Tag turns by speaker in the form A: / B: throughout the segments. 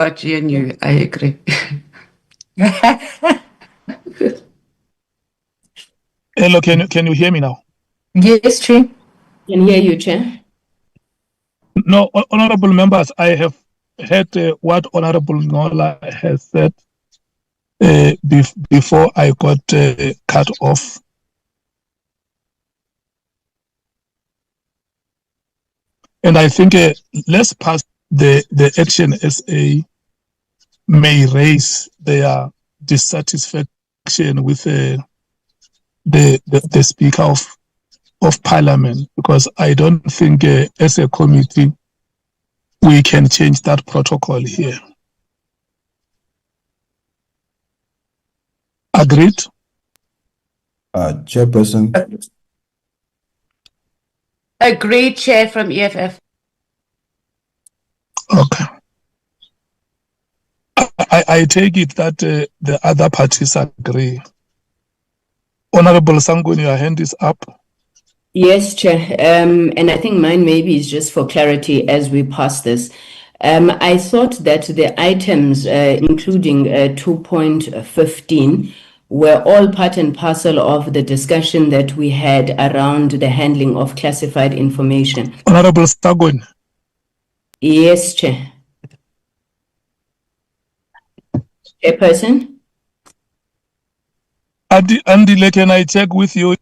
A: GNU, I agree.
B: Hello, can you hear me now?
A: Yes, Chair.
C: Can hear you, Chair.
B: No, honorable members, I have heard what Honorable Nola has said before I got cut off. And I think let's pass the Action SA may raise their dissatisfaction with the Speaker of Parliament, because I don't think as a committee we can change that protocol here. Agreed?
D: Chairperson.
A: Agreed, Chair from EFF.
B: Okay. I take it that the other parties agree. Honorable Sanguni, your hand is up.
C: Yes, Chair. And I think mine maybe is just for clarity as we pass this. I thought that the items, including 2.15, were all part and parcel of the discussion that we had around the handling of classified information.
B: Honorable Sanguni.
C: Yes, Chair. Chairperson?
B: Andile, can I check with you?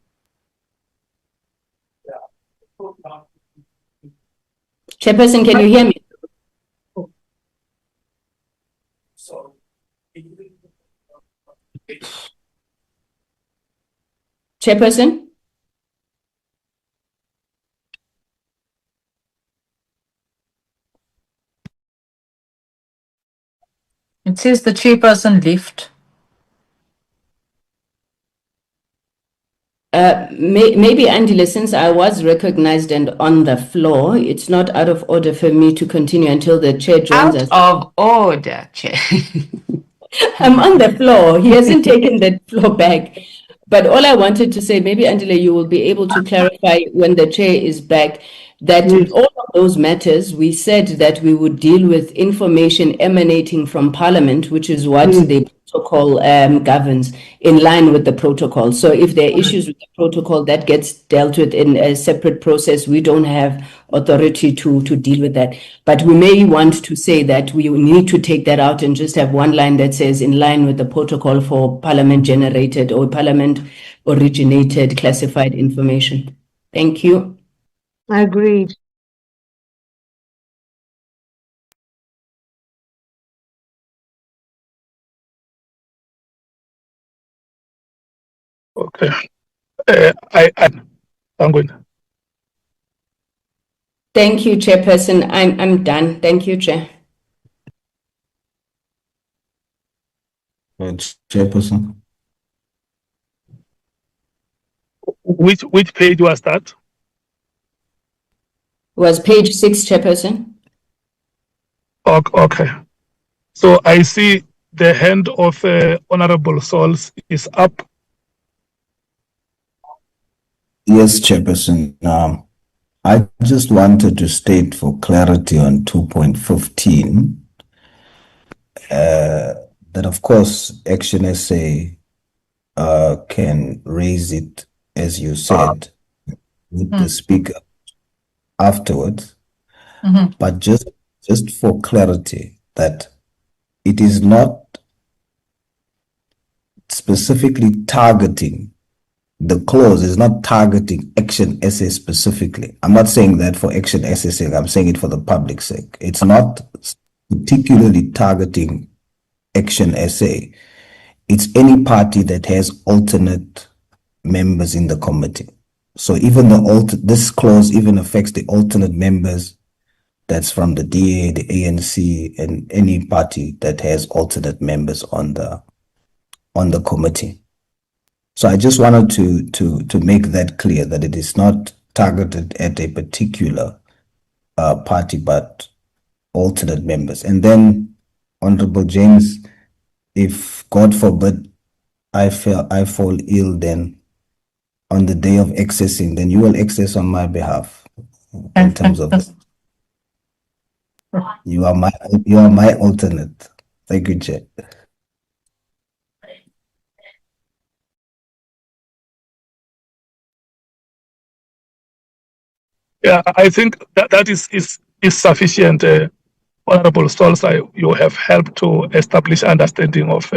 C: Chairperson, can you hear me? Chairperson?
A: It says the chairperson left.
C: Maybe, Andile, since I was recognized and on the floor, it's not out of order for me to continue until the chair joins us.
A: Out of order, Chair.
C: I'm on the floor. He hasn't taken the floor back. But all I wanted to say, maybe, Andile, you will be able to clarify when the chair is back, that all of those matters, we said that we would deal with information emanating from Parliament, which is what the protocol governs, in line with the protocol. So if there are issues with the protocol, that gets dealt with in a separate process. We don't have authority to deal with that. But we may want to say that we need to take that out and just have one line that says in line with the protocol for Parliament-generated or Parliament-originated classified information. Thank you.
E: Agreed.
B: Okay. I'm going.
C: Thank you, Chairperson. I'm done. Thank you, Chair.
D: Chairperson.
B: Which page was that?
C: Was page 6, Chairperson?
B: Okay. So I see the hand of Honorable Souls is up.
D: Yes, Chairperson. I just wanted to state for clarity on 2.15 that, of course, Action SA can raise it, as you said, with the Speaker afterwards. But just for clarity, that it is not specifically targeting, the clause is not targeting Action SA specifically. I'm not saying that for Action SA sake, I'm saying it for the public's sake. It's not particularly targeting Action SA. It's any party that has alternate members in the committee. So even this clause even affects the alternate members that's from the DA, the ANC, and any party that has alternate members on the committee. So I just wanted to make that clear, that it is not targeted at a particular party, but alternate members. And then, Honorable James, if God forbid I fall ill, then on the day of accessing, then you will access on my behalf in terms of this. You are my alternate. Thank you, Chair.
B: Yeah, I think that is sufficient. Honorable Stolzer, you have helped to establish understanding of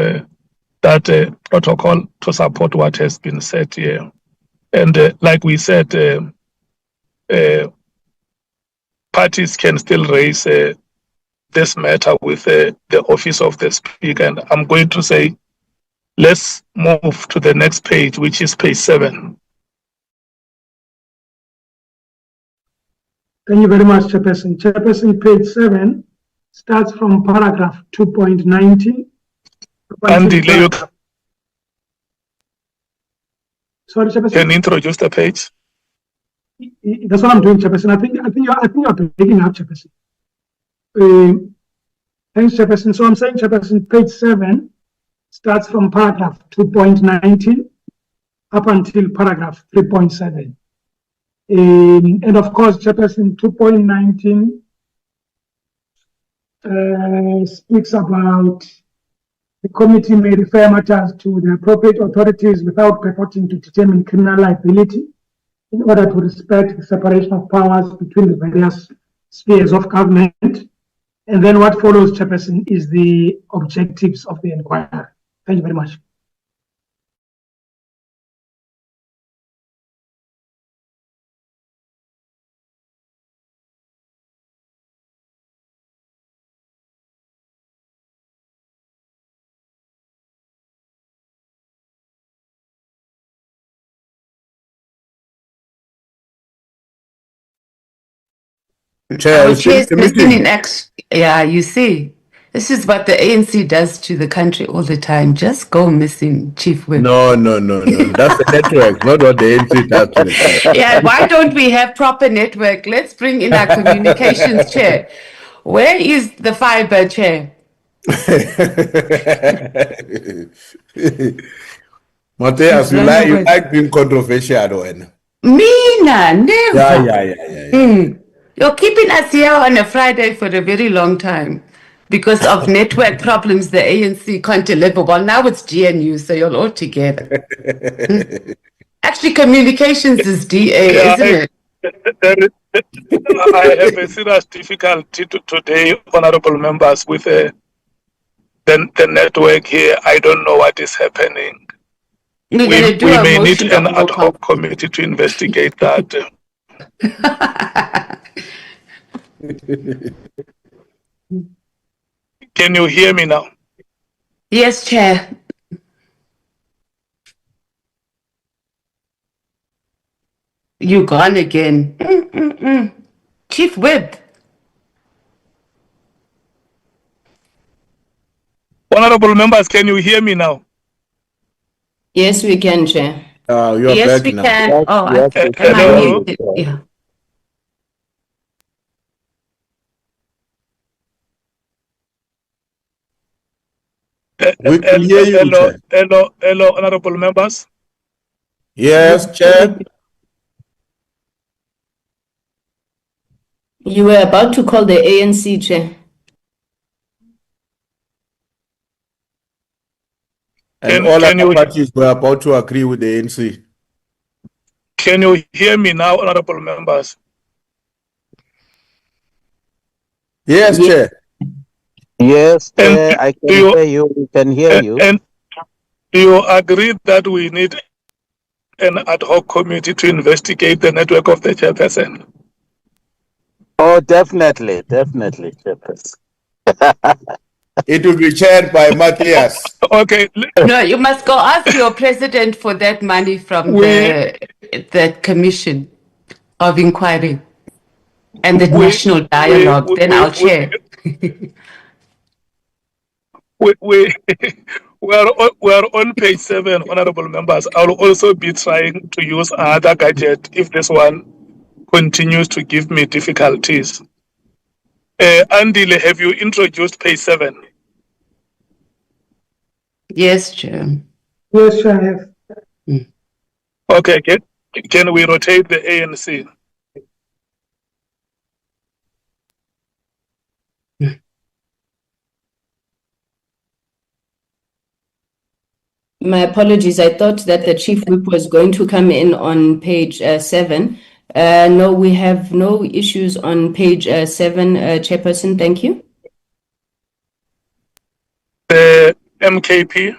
B: that protocol to support what has been said here. And like we said, parties can still raise this matter with the office of the speaker. And I'm going to say, let's move to the next page, which is page 7.
E: Thank you very much, Chairperson. Chairperson, page 7 starts from paragraph 2.19.
B: Andy, you
E: Sorry, Chairperson.
B: can introduce the page.
E: That's what I'm doing, Chairperson. I think you're breaking up, Chairperson. Thanks, Chairperson. So I'm saying, Chairperson, page 7 starts from paragraph 2.19 up until paragraph 3.7. And of course, Chairperson, 2.19 speaks about the committee may refer matters to the appropriate authorities without purporting to determine criminal liability in order to respect the separation of powers between the various spheres of government. And then what follows, Chairperson, is the objectives of the inquiry. Thank you very much.
D: Chair,
A: Our
D: is still
A: chair's missing
D: committee.
A: in action. Yeah, you see, this is what the ANC does to the country all the time. Just go missing, Chief Whip.
D: No. That's the network, not what the ANC does to the country.
A: Yeah, why don't we have proper network? Let's bring in our communications chair. Where is the fiber chair?
D: Mateus, you
A: Run away.
D: like being controversial, when?
A: Mina, never.
D: Yeah.
A: You're keeping us here on a Friday for a very long time because of network problems. The ANC can't deliver. Well, now it's GNU, so you're all together. Actually, communications is DA, isn't it?
B: I have a serious difficulty today, honorable members, with the network here. I don't know what is happening.
A: We're going to do
B: We
A: a
B: may need
A: motion
B: an
A: of
B: ad
A: no
B: hoc committee to investigate that. Can you hear me now?
A: Yes, Chair. You gone again. Chief Whip.
B: Honorable members, can you hear me now?
C: Yes, we can, Chair.
D: You're
A: Yes,
D: back
A: we
D: now.
A: can. Oh,
F: Yes,
A: am I
B: hello?
A: muted? Yeah.
D: We can hear you, Chair.
B: Hello, honorable members.
D: Yes, Chair.
C: You were about to call the ANC, Chair.
D: And all other parties were about to agree with the ANC.
B: Can you hear me now, honorable members?
D: Yes, Chair.
F: Yes,
B: And
F: I can
B: do you-
F: hear you. We can hear you.
B: And do you agree that we need an ad hoc committee to investigate the network of the chairperson?
F: Oh, definitely, Chairperson.
D: It will be chaired by Matthias.
B: Okay.
A: No, you must go ask your president for that money from the commission of inquiry and the national dialogue. Then I'll chair.
B: We are on page 7, honorable members. I'll also be trying to use another gadget if this one continues to give me difficulties. Andile, have you introduced page 7?
A: Yes, Chair.
E: Yes, I have.
B: Okay, can we rotate the ANC?
C: My apologies. I thought that the chief whip was going to come in on page 7. No, we have no issues on page 7, Chairperson. Thank you.
B: The MKP.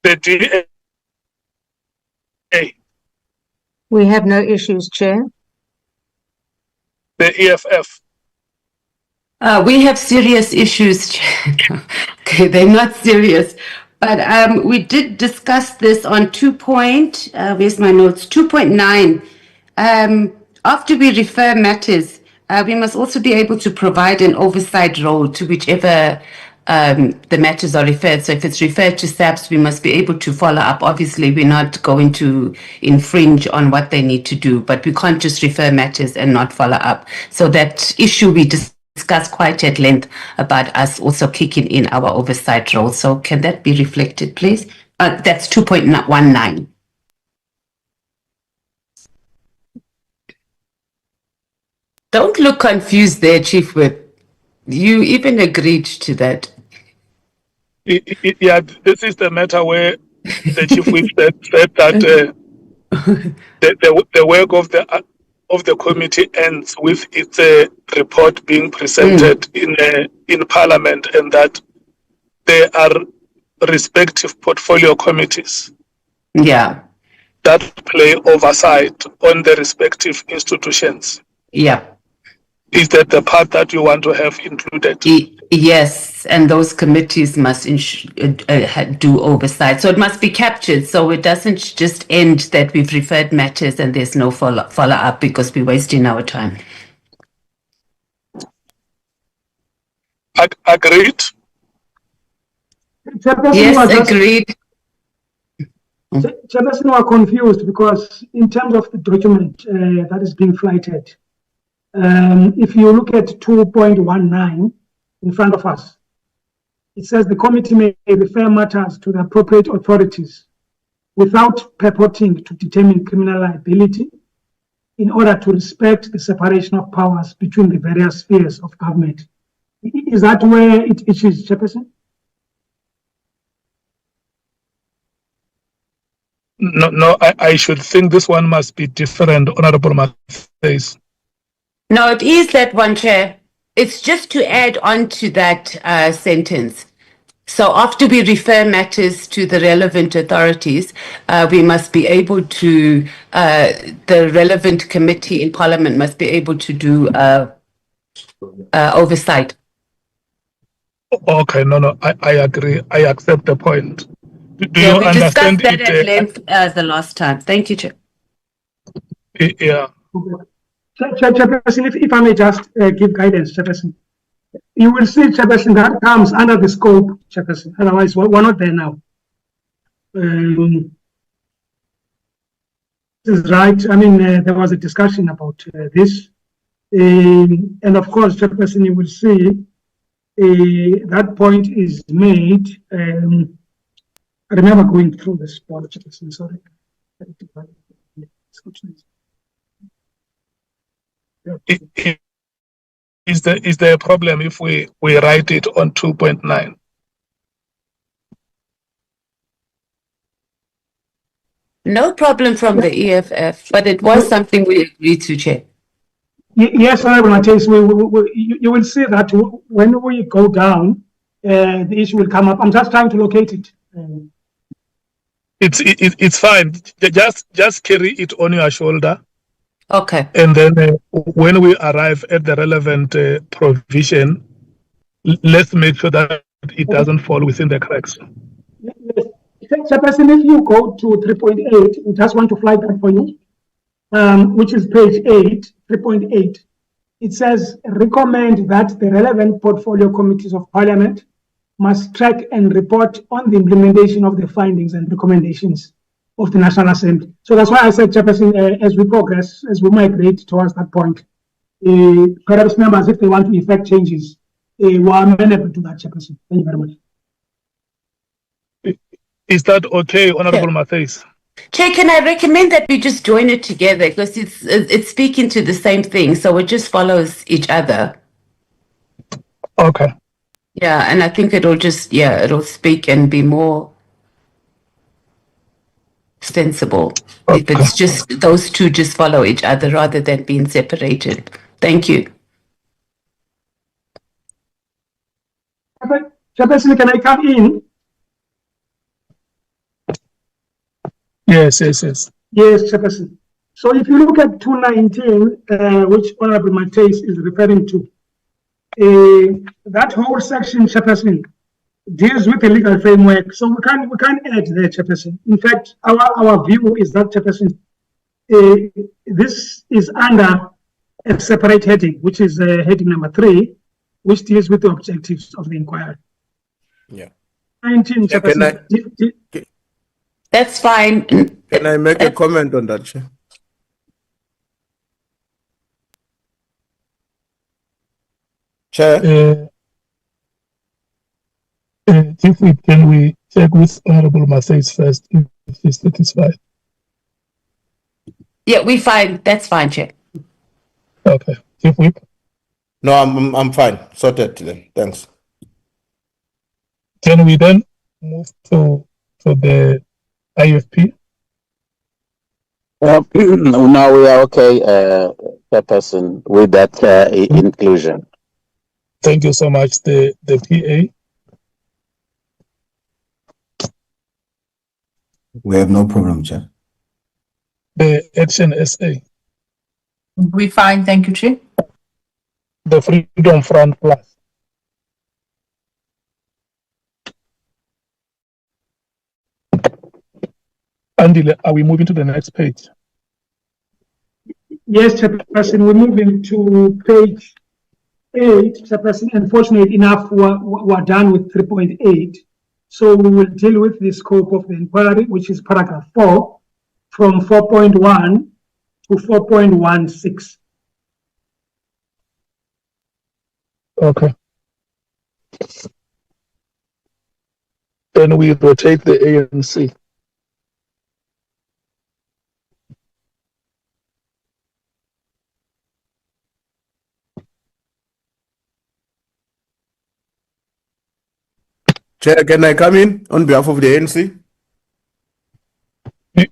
B: The DA.
G: We have no issues, Chair.
B: The EFF.
A: We have serious issues. Okay, they're not serious. But we did discuss this on where's my notes? 2.9. After we refer matters, we must also be able to provide an oversight role to whichever the matters are referred. So if it's referred to SAPS, we must be able to follow up. Obviously, we're not going to infringe on what they need to do, but we can't just refer matters and not follow up. So that issue we discussed quite at length about us also kicking in our oversight role. So can that be reflected, please? That's 2.19. Don't look confused there, Chief Whip. You even agreed to that.
B: Yeah, this is the matter where the chief whip said that the work of the committee ends with its report being presented in Parliament, and that there are respective portfolio committees
A: Yeah.
B: that play oversight on the respective institutions.
A: Yeah.
B: Is that the part that you want to have included?
A: Yes, and those committees must do oversight. So it must be captured. So it doesn't just end that we've referred matters and there's no follow-up because we're wasting our time.
B: Agreed?
A: Yes, agreed.
E: Chairperson, we are confused because in terms of the document that is being flighted, if you look at 2.19 in front of us, it says the committee may refer matters to the appropriate authorities without purporting to determine criminal liability in order to respect the separation of powers between the various spheres of government. Is that where it is, Chairperson?
B: No, I should think this one must be different, Honorable Matthews.
A: No, it is that one, Chair. It's just to add on to that sentence. So after we refer matters to the relevant authorities, we must be able to, the relevant committee in Parliament must be able to do oversight.
B: Okay, no, I agree. I accept the point. Do
A: Yeah,
B: you
A: we
B: understand
A: discussed that
B: it?
A: at length the last time. Thank you, Chair.
B: Yeah.
E: Chairperson, if I may just give guidance, Chairperson. You will see, Chairperson, that comes under the scope, Chairperson. Otherwise, we're not there now. This is right. I mean, there was a discussion about this. And of course, Chairperson, you will see that point is made. I remember going through this part, Chairperson, sorry.
B: Is there a problem if we write it on 2.9?
A: No problem from the EFF, but it was something we agreed to, Chair.
E: Yes, Honorable Matthews, you will see that when we go down, the issue will come up. I'm just trying to locate it.
B: It's fine. Just carry it on your shoulder.
A: Okay.
B: And then when we arrive at the relevant provision, let's make sure that it doesn't fall within the cracks.
E: Yes. Chairperson, if you go to 3.8, we just want to flag that for you, which is page 8, 3.8. It says, recommend that the relevant portfolio committees of Parliament must track and report on the implementation of the findings and recommendations of the National Assembly. So that's why I said, Chairperson, as we progress, as we migrate towards that point, perhaps members, if they want to effect changes, were amenable to that, Chairperson. Thank you very much.
B: Is that okay, Honorable Matthias?
A: Chair, can I recommend that we just join it together because it's speaking to the same thing, so it just follows each other.
B: Okay.
A: Yeah, and I think it'll speak and be more sensible if
B: Okay.
A: it's just those two just follow each other rather than being separated. Thank you.
E: Chairperson, can I come in?
B: Yes.
E: Yes, Chairperson. So if you look at 219, which Honorable Matthias is referring to, that whole section, Chairperson, deals with the legal framework. So we can't add there, Chairperson. In fact, our view is that, Chairperson, this is under a separate heading, which is heading number 3, which deals with the objectives of the inquiry.
H: Yeah.
E: 19, Chairperson.
A: That's fine.
H: Can I make a comment on that, Chair? Chair?
B: Can we check with Honorable Matthias first if he's satisfied?
A: Yeah, we fine. That's fine, Chair.
B: Okay. Chief Whip?
H: No, I'm fine. Sorted then. Thanks.
B: Can we then move to the IFP?
F: Now we are okay, Chairperson, with that inclusion.
B: Thank you so much. The PA?
D: We have no problem, Chair.
B: The Action SA?
I: We fine, thank you, Chair.
B: The Freedom Front Plus? Andile, are we moving to the next page?
E: Yes, Chairperson, we're moving to page 8, Chairperson. Unfortunately enough, we're done with 3.8. So we will deal with the scope of the inquiry, which is paragraph 4, from 4.1 to 4.16.
B: Okay. Then we rotate the ANC.
H: Chair, can I come in on behalf of the ANC?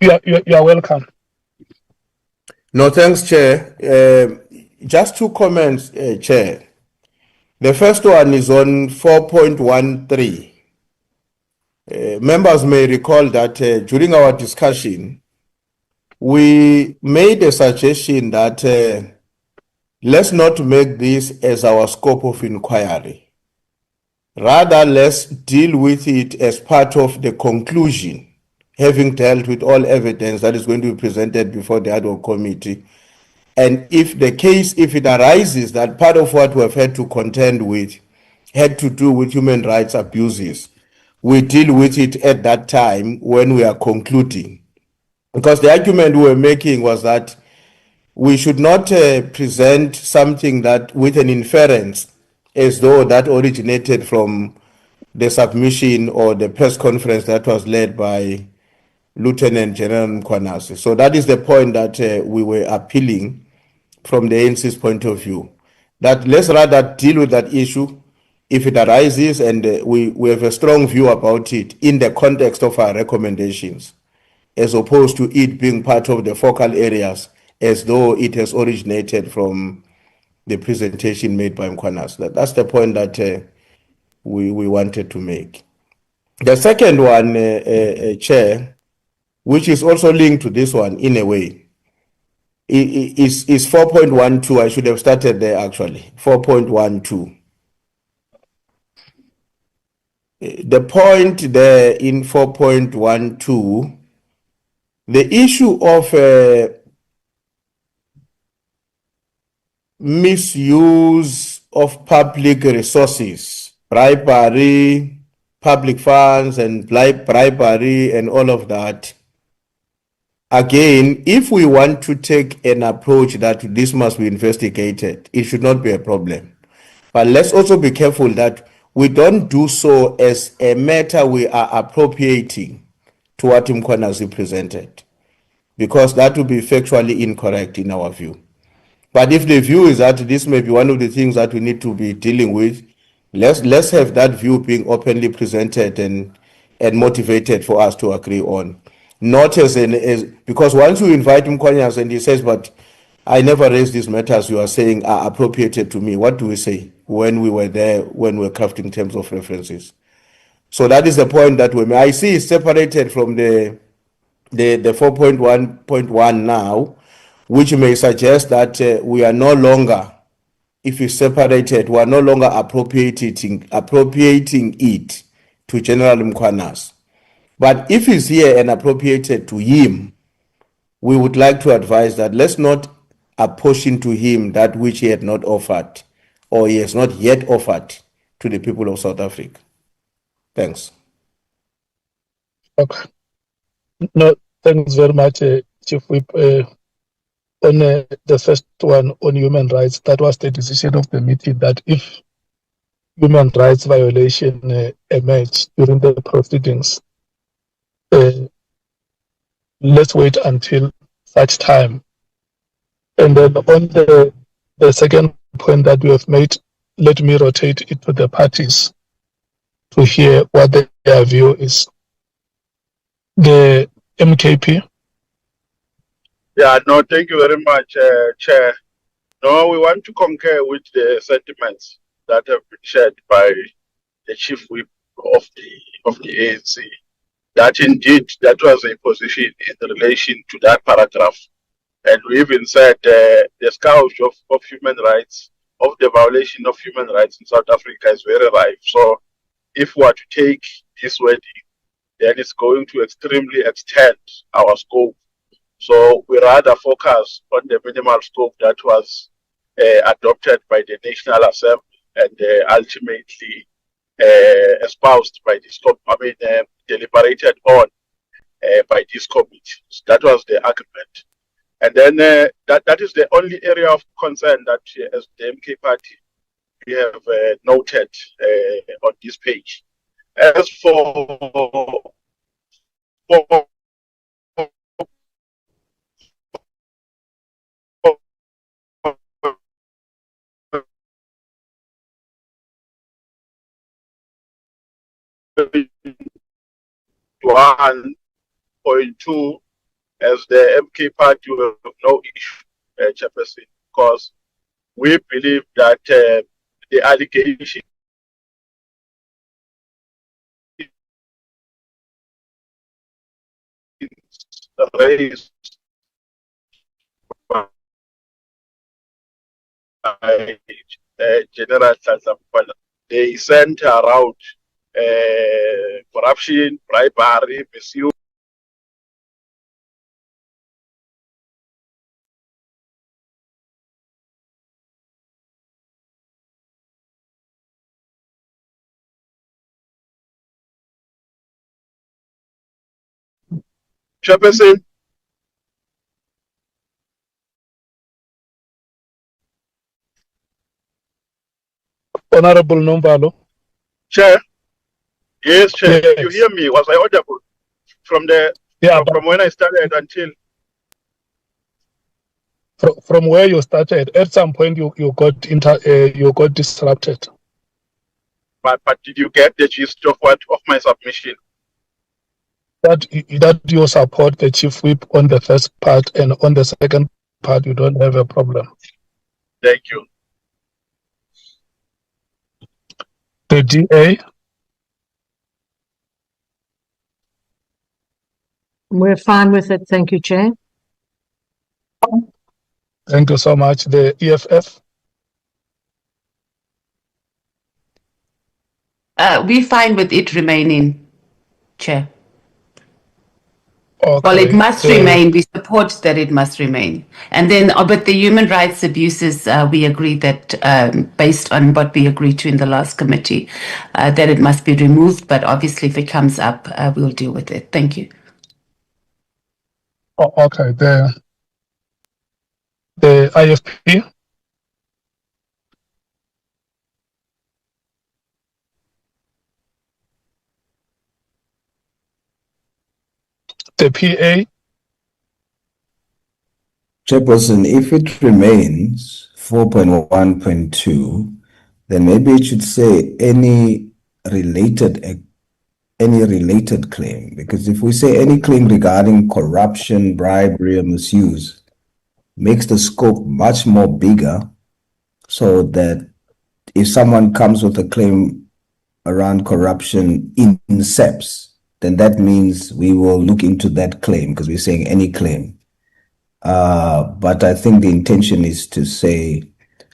B: You are welcome.
H: No, thanks, Chair. Just 2 comments, Chair. The first one is on 4.13. Members may recall that during our discussion, we made a suggestion that let's not make this as our scope of inquiry. Rather, let's deal with it as part of the conclusion, having dealt with all evidence that is going to be presented before the ad hoc committee. And if it arises that part of what we have had to contend with had to do with human rights abuses, we deal with it at that time when we are concluding. Because the argument we were making was that we should not present something that with an inference as though that originated from the submission or the press conference that was led by Lieutenant General Mkhwanazi. So that is the point that we were appealing from the ANC's point of view, that let's rather deal with that issue if it arises, and we have a strong view about it in the context of our recommendations, as opposed to it being part of the focal areas as though it has originated from the presentation made by Mkhwanazi. That's the point that we wanted to make. The second one, Chair, which is also linked to this one in a way, is 4.12. I should have started there actually. 4.12. The point there in 4.12, the issue of misuse of public resources, bribery, public funds and bribery and all of that. Again, if we want to take an approach that this must be investigated, it should not be a problem. But let's also be careful that we don't do so as a matter we are appropriating to what Mkhwanazi presented, because that would be factually incorrect in our view. But if the view is that this may be one of the things that we need to be dealing with, let's have that view being openly presented and motivated for us to agree on. Not as because once you invite Mkhwanazi and he says, but I never raised these matters you are saying are appropriated to me. What do we say when we were there, when we were crafting terms of references? So that is the point that I see is separated from the 4.1.1 now, which may suggest that we are no longer, if we separate it, we are no longer appropriating it to General Mkhwanazi. But if it's here and appropriated to him, we would like to advise that let's not apportion to him that which he had not offered, or he has not yet offered to the people of South Africa. Thanks.
B: Okay. No, thanks very much, Chief Whip. On the first one on human rights, that was the decision of the meeting that if human rights violation emerge during the proceedings, let's wait until such time. And then on the second point that we have made, let me rotate it to the parties to hear what their view is. The MKP.
J: Yeah, no, thank you very much, Chair. No, we want to concur with the sentiments that have been shared by the Chief Whip of the ANC. That indeed, that was a position in relation to that paragraph. And we even said the scourge of human rights, of the violation of human rights in South Africa is very rife. So if we are to take this wording, then it's going to extremely extend our scope. So we rather focus on the minimal scope that was adopted by the National Assembly and ultimately espoused by this, deliberated on by this committee. So that was the argument. And then that is the only area of concern that as the MK party we have noted on this page. As for one 1.2 as the MK party will have no issue, Chairperson, because we believe that the allegation raised by General Mkhwanazi, they center around corruption, bribery, misuse. Chairperson,
B: Honorable Nombalo.
J: Chair. Yes, Chair.
B: Yes.
J: You hear me? Was I audible from from when I started until?
B: From where you started, at some point you got disrupted.
J: But did you get the gist of my submission?
B: That you support the Chief Whip on the first part, and on the second part you don't have a problem.
J: Thank you.
B: The DA.
G: We're fine with it. Thank you, Chair.
B: Thank you so much. The EFF.
A: We're fine with it remaining, Chair.
B: Okay.
A: Well, it must remain. We support that it must remain. And then, but the human rights abuses, we agree that based on what we agreed to in the last committee, that it must be removed. But obviously, if it comes up, we'll deal with it. Thank you.
B: Okay. The IFP. The PA.
D: Chairperson, if it remains 4.1.2, then maybe it should say any related claim, because if we say any claim regarding corruption, bribery, or misuse, makes the scope much more bigger, so that if someone comes with a claim around corruption in SEPS, then that means we will look into that claim because we're saying any claim. But I think the intention is to say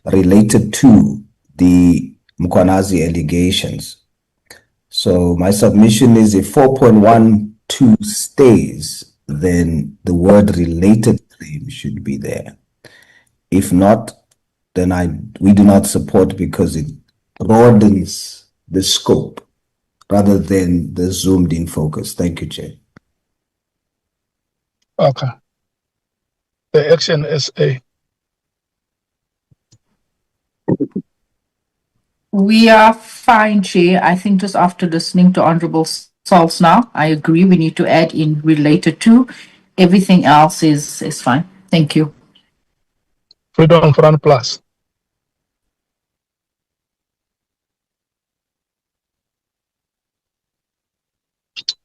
D: related to the Mkhwanazi allegations. So my submission is if 4.12 stays, then the word related claim should be there. If not, then we do not support because it broadens the scope rather than the zoomed in focus. Thank you, Chair.
B: Okay. The action SA.
I: We are fine, Chair. I think just after listening to Honorable Salts now, I agree we need to add in related to. Everything else is fine. Thank you.
B: Freedom Front Plus.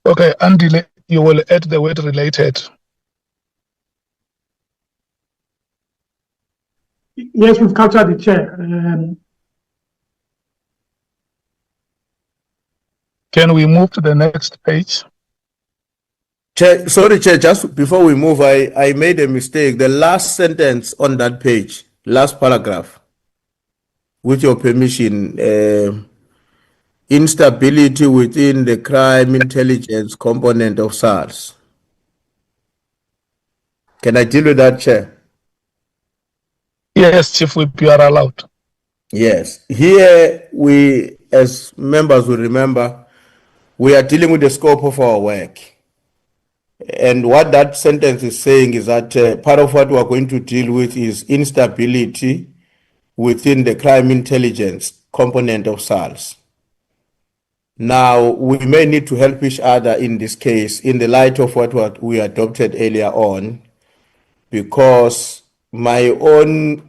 B: Okay, Andile, you will add the word related.
E: Yes, we've captured the chair.
B: Can we move to the next page?
H: Chair, sorry, Chair, just before we move, I made a mistake. The last sentence on that page, last paragraph, with your permission, instability within the crime intelligence component of SARS. Can I deal with that, Chair?
B: Yes, Chief Whip, you are allowed.
H: Yes. Here, we, as members will remember, we are dealing with the scope of our work. And what that sentence is saying is that part of what we are going to deal with is instability within the crime intelligence component of SARS. Now, we may need to help each other in this case in the light of what we adopted earlier on, because my own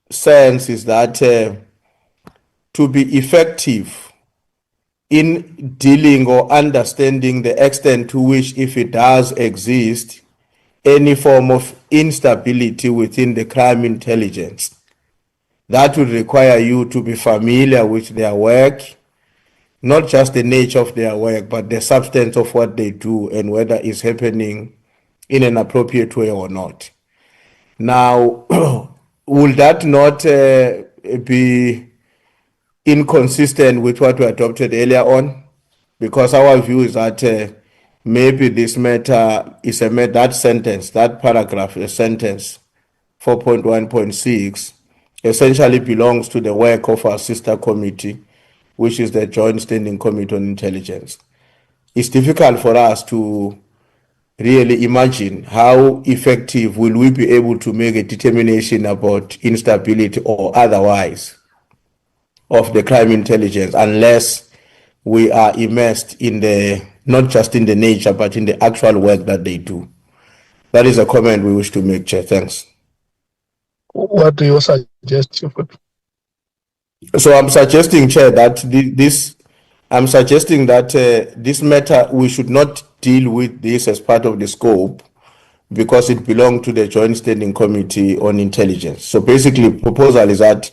H: sense is that to be effective in dealing or understanding the extent to which, if it does exist, any form of instability within the crime intelligence, that would require you to be familiar with their work, not just the nature of their work, but the substance of what they do and whether it's happening in an appropriate way or not. Now, will that not be inconsistent with what we adopted earlier on? Because our view is that maybe this matter is that sentence, that paragraph, a sentence 4.1.6 essentially belongs to the work of our sister committee, which is the Joint Standing Committee on Intelligence. It's difficult for us to really imagine how effective will we be able to make a determination about instability or otherwise of the crime intelligence unless we are immersed in the, not just in the nature, but in the actual work that they do. That is a comment we wish to make, Chair. Thanks.
B: What do you suggest, Chief Whip?
H: So I'm suggesting, Chair, that this matter, we should not deal with this as part of the scope because it belongs to the Joint Standing Committee on Intelligence. So basically, proposal is that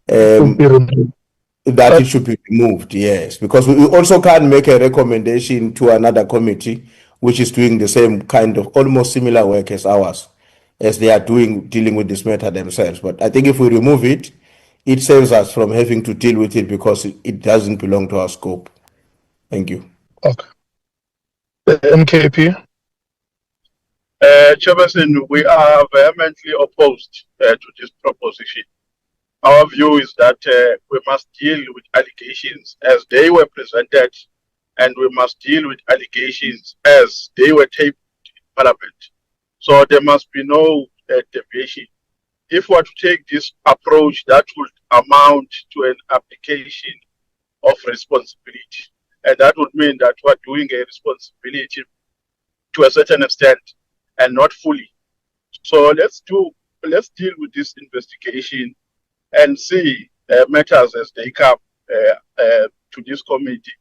H: it should be removed, yes, because we also can't make a recommendation to another committee which is doing the same kind of almost similar work as ours, as they are dealing with this matter themselves. But I think if we remove it, it saves us from having to deal with it because it doesn't belong to our scope. Thank you.
B: Okay. The MKP.
J: Chairperson, we are vehemently opposed to this proposition. Our view is that we must deal with allegations as they were presented, and we must deal with allegations as they were tabled in Parliament. So there must be no deviation. If we were to take this approach, that would amount to an application of responsibility. And that would mean that we're doing a responsibility to a certain extent and not fully. So let's deal with this investigation and see matters as they come to this committee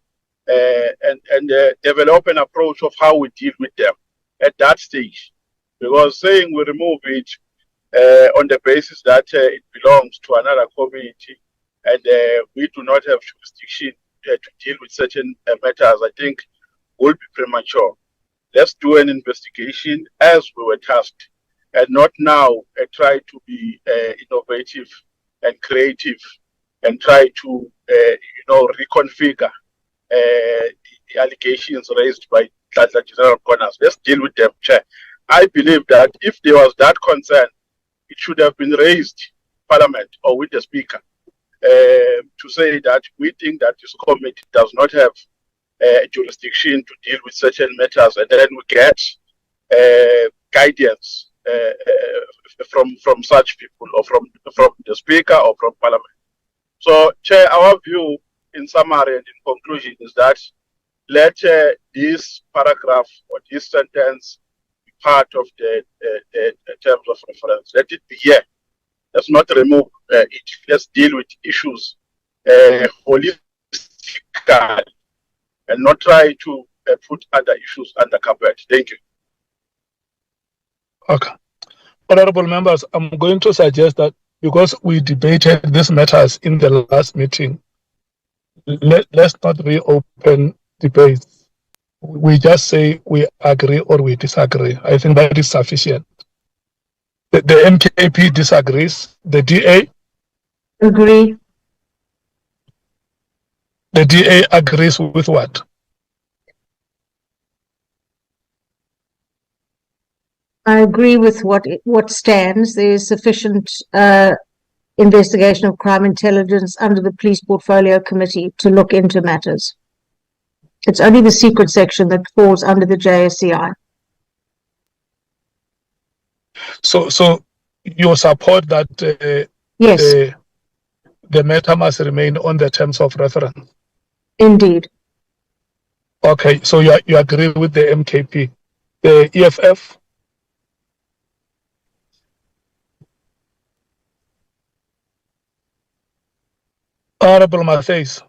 J: and develop an approach of how we deal with them at that stage. Because saying we remove it on the basis that it belongs to another committee and we do not have jurisdiction to deal with certain matters, I think will be premature. Let's do an investigation as we were tasked and not now try to be innovative and creative and try to, reconfigure the allegations raised by General Mkhwanazi. Let's deal with them, Chair. I believe that if there was that concern, it should have been raised Parliament or with the Speaker to say that we think that this committee does not have jurisdiction to deal with certain matters, and then we get guidance from such people or from the Speaker or from Parliament. So, Chair, our view in summary and in conclusion is that let this paragraph or this sentence be part of the terms of reference. Let it be here. Let's not remove it. Let's deal with issues holistically and not try to put other issues under carpet. Thank you.
B: Okay. Honorable members, I'm going to suggest that because we debated these matters in the last meeting, let's not reopen debates. We just say we agree or we disagree. I think that is sufficient. The MKP disagrees. The DA?
G: Agree.
B: The DA agrees with what?
G: I agree with what stands. There is sufficient investigation of crime intelligence under the Police Portfolio Committee to look into matters. It's only the secret section that falls under the JSCI.
B: So you support that
G: Yes,
B: the matter must remain on the terms of reference?
G: indeed.
B: Okay, so you agree with the MKP. The EFF? Honorable Matthews.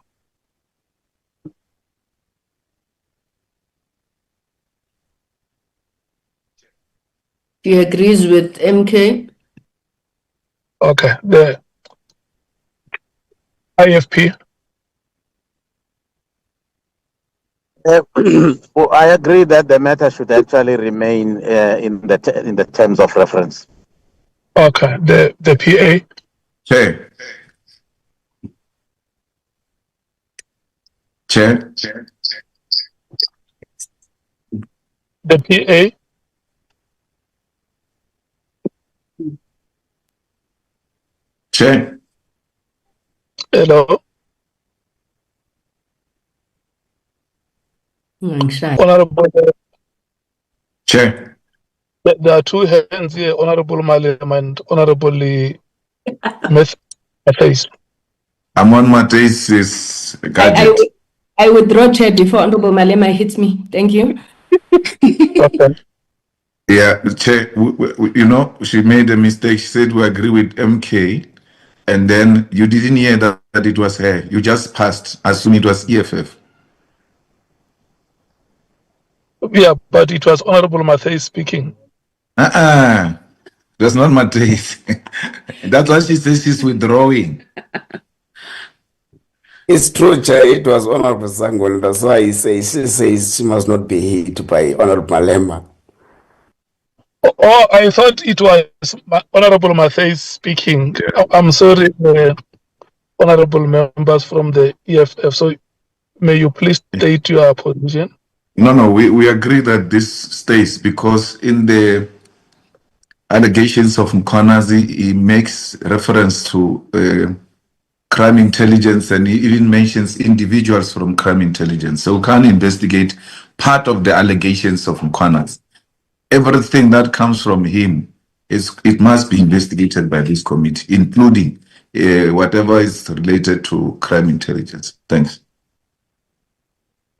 C: He agrees with MK.
B: Okay, the IFP.
F: Well, I agree that the matter should actually remain in the terms of reference.
B: Okay, the PA.
K: Chair.
B: The PA.
K: Chair.
B: Hello. Honorable.
K: Chair.
B: There are two hands here, Honorable Malema and Honorable Matthews.
K: I'm on Matthew's gadget.
C: I withdraw, Chair, before Honorable Malema hits me. Thank you.
B: Okay.
K: Yeah, Chair, she made a mistake. She said we agree with MK, and then you didn't hear that it was her. You just passed, assume it was EFF.
B: Yeah, but it was Honorable Matthews speaking.
K: That's not Matthews. That's why she says she's withdrawing.
L: It's true, Chair. It was Honorable Sangol. That's why she says she must not be hit by Honorable Malema.
B: Oh, I thought it was Honorable Matthews speaking.
K: Yeah.
B: I'm sorry, honorable members from the EFF. So may you please state your position?
K: No, we agree that this stays because in the allegations of Mkhwanazi, he makes reference to crime intelligence, and he even mentions individuals from crime intelligence. So we can't investigate part of the allegations of Mkhwanazi. Everything that comes from him, it must be investigated by this committee, including whatever is related to crime intelligence. Thanks.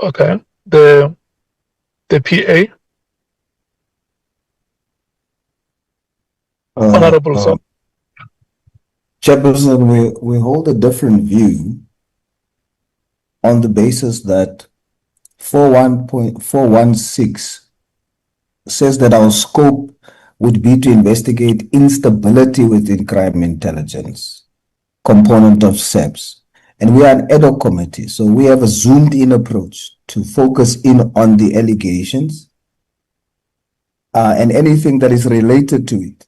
B: Okay. The PA? Honorable Sol.
D: Chairperson, we hold a different view on the basis that 41.416 says that our scope would be to investigate instability within crime intelligence component of SEPS. And we are an ad hoc committee, so we have a zoomed in approach to focus in on the allegations and anything that is related to it.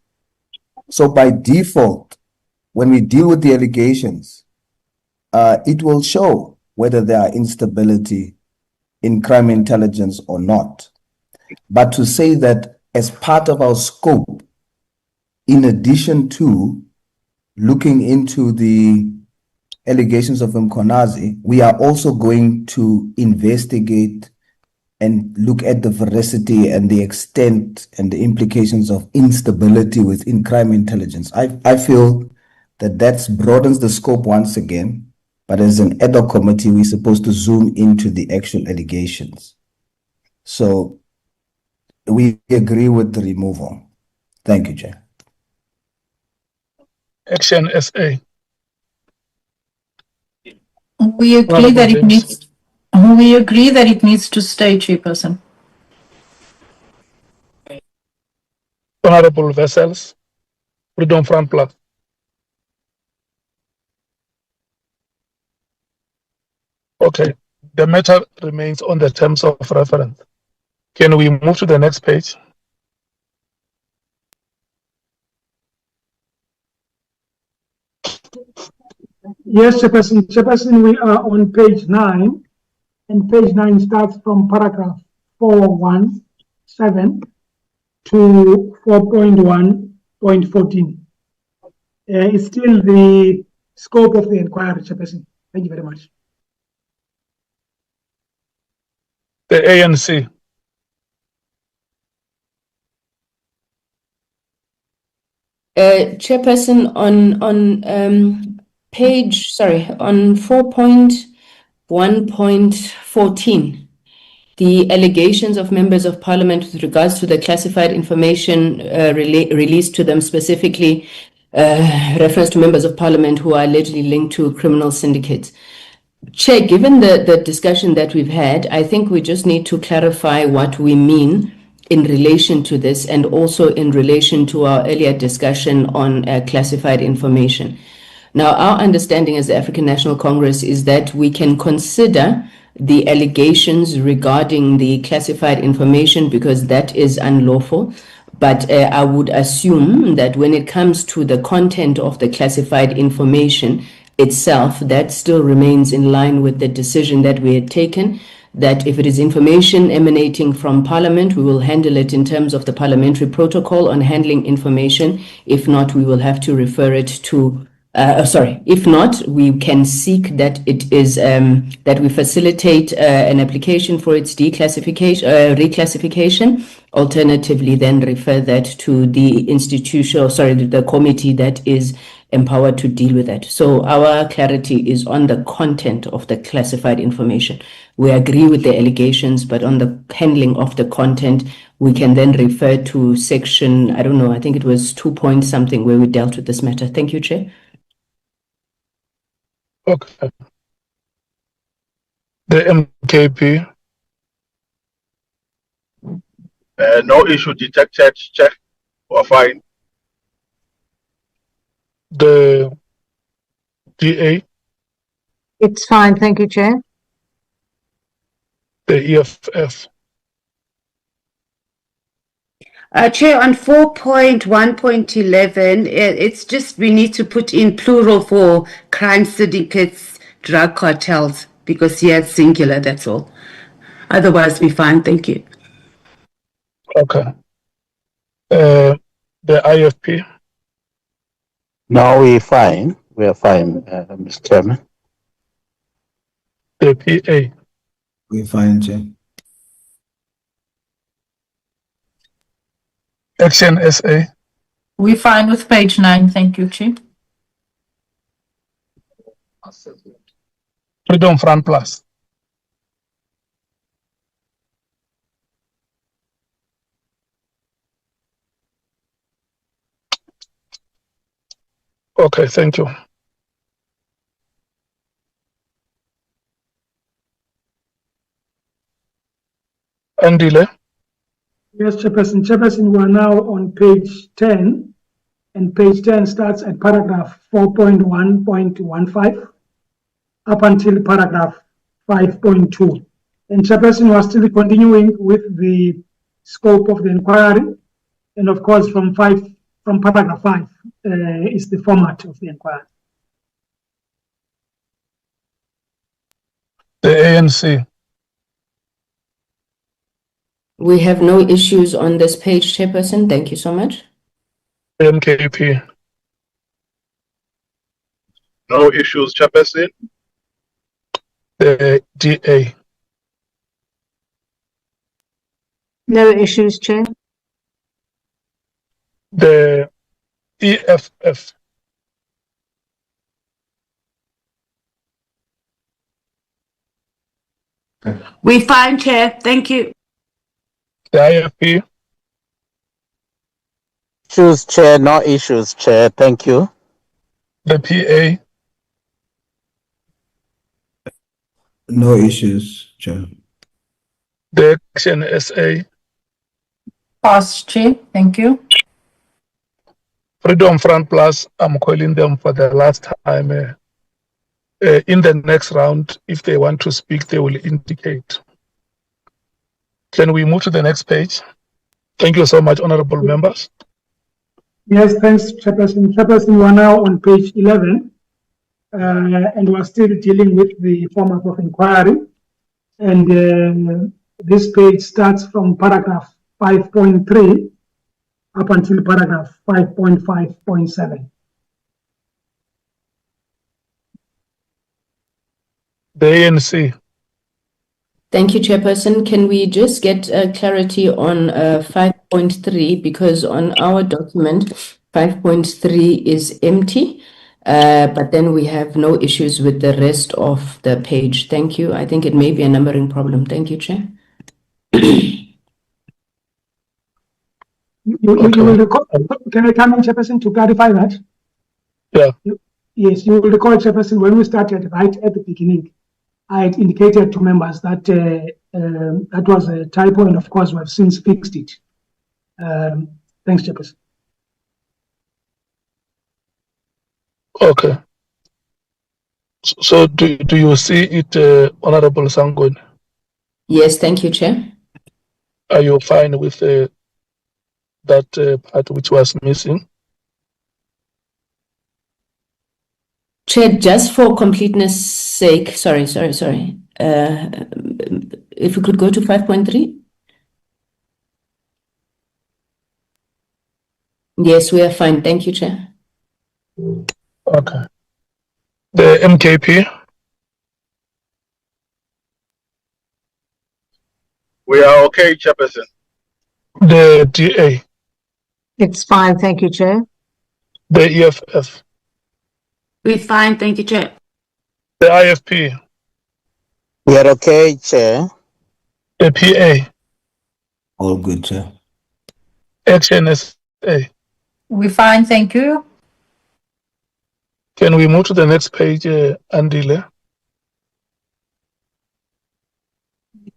D: So by default, when we deal with the allegations, it will show whether there are instability in crime intelligence or not. But to say that as part of our scope, in addition to looking into the allegations of Mkhwanazi, we are also going to investigate and look at the veracity and the extent and the implications of instability within crime intelligence. I feel that broadens the scope once again, but as an ad hoc committee, we're supposed to zoom into the actual allegations. So we agree with the removal. Thank you, Chair.
B: Action SA.
I: We agree that it needs. We agree that it needs to stay, Chairperson.
B: Honorable Vessels. Freedom Front Plus. Okay, the matter remains on the terms of reference. Can we move to the next page?
E: Yes, Chairperson. Chairperson, we are on page 9, and page 9 starts from paragraph 417 to 4.1.14. It's still the scope of the inquiry, Chairperson. Thank you very much.
B: The ANC.
C: Chairperson, on page, on 4.1.14, the allegations of members of parliament with regards to the classified information released to them, specifically reference to members of parliament who are allegedly linked to criminal syndicates. Chair, given the discussion that we've had, I think we just need to clarify what we mean in relation to this, and also in relation to our earlier discussion on classified information. Now, our understanding as the African National Congress is that we can consider the allegations regarding the classified information because that is unlawful. But I would assume that when it comes to the content of the classified information itself, that still remains in line with the decision that we had taken, that if it is information emanating from Parliament, we will handle it in terms of the parliamentary protocol on handling information. If not, we will have to refer it to, if not, we can seek that it is, that we facilitate an application for its reclassification. Alternatively, then refer that to the institution, the committee that is empowered to deal with that. So our clarity is on the content of the classified information. We agree with the allegations, but on the handling of the content, we can then refer to section, I don't know, I think it was 2 point something where we dealt with this matter. Thank you, Chair.
B: Okay. The MKP.
J: No issue detected, Chair. We're fine.
B: The DA.
G: It's fine, thank you, Chair.
B: The EFF.
A: Chair, on 4.1.11, it's just we need to put in plural for crime syndicates, drug cartels, because here it's singular, that's all. Otherwise, we're fine. Thank you.
B: Okay. The IFP.
F: No, we're fine. We are fine, Mr. Chairman.
B: The PA.
D: We're fine, Chair.
B: Action SA.
I: We're fine with page 9. Thank you, Chair.
B: Freedom Front Plus. Okay, thank you. Andile,
E: Yes, Chairperson. Chairperson, we are now on page 10, and page 10 starts at paragraph 4.1.15 up until paragraph 5.2. And Chairperson, we are still continuing with the scope of the inquiry. And of course, from paragraph 5 is the format of the inquiry.
B: the ANC,
C: We have no issues on this page, Chairperson. Thank you so much.
B: MKP,
J: No issues, Chairperson.
B: the DA,
G: No issues, Chair.
B: the EFF,
A: We fine, Chair. Thank you.
B: the IFP,
F: Issues, Chair. No issues, Chair. Thank you.
B: the PA,
D: No issues, Chair.
B: the Action SA,
I: Pass, Chair. Thank you.
B: Freedom Front Plus. I'm calling them for the last time. In the next round, if they want to speak, they will indicate. Can we move to the next page? Thank you so much, honorable members.
E: Yes, thanks, Chairperson. Chairperson, we are now on page 11, and we're still dealing with the format of inquiry. And this page starts from paragraph 5.3 up until paragraph 5.5.7.
B: The ANC,
C: Thank you, Chairperson. Can we just get clarity on 5.3, because on our document, 5.3 is empty, but then we have no issues with the rest of the page. Thank you. I think it may be a numbering problem. Thank you, Chair.
E: You will recall, can I come in, Chairperson, to clarify that?
B: yeah,
E: Yes, you will recall, Chairperson, when we started right at the beginning, I had indicated to members that that was a typo, and of course, we have since fixed it. Thanks, Chairperson.
B: okay. So do you see it, Honorable Sangon?
C: Yes, thank you, Chair.
B: Are you fine with that part which was missing?
C: Chair, just for completeness sake, sorry. If we could go to 5.3. Yes, we are fine. Thank you, Chair.
B: Okay. The MKP,
J: We are okay, Chairperson.
B: the DA,
G: It's fine, thank you, Chair.
B: the EFF,
A: We fine. Thank you, Chair.
B: the IFP,
F: We are okay, Chair.
B: the PA,
D: All good, Chair.
B: Action SA.
I: We fine. Thank you.
B: Can we move to the next page, Andile?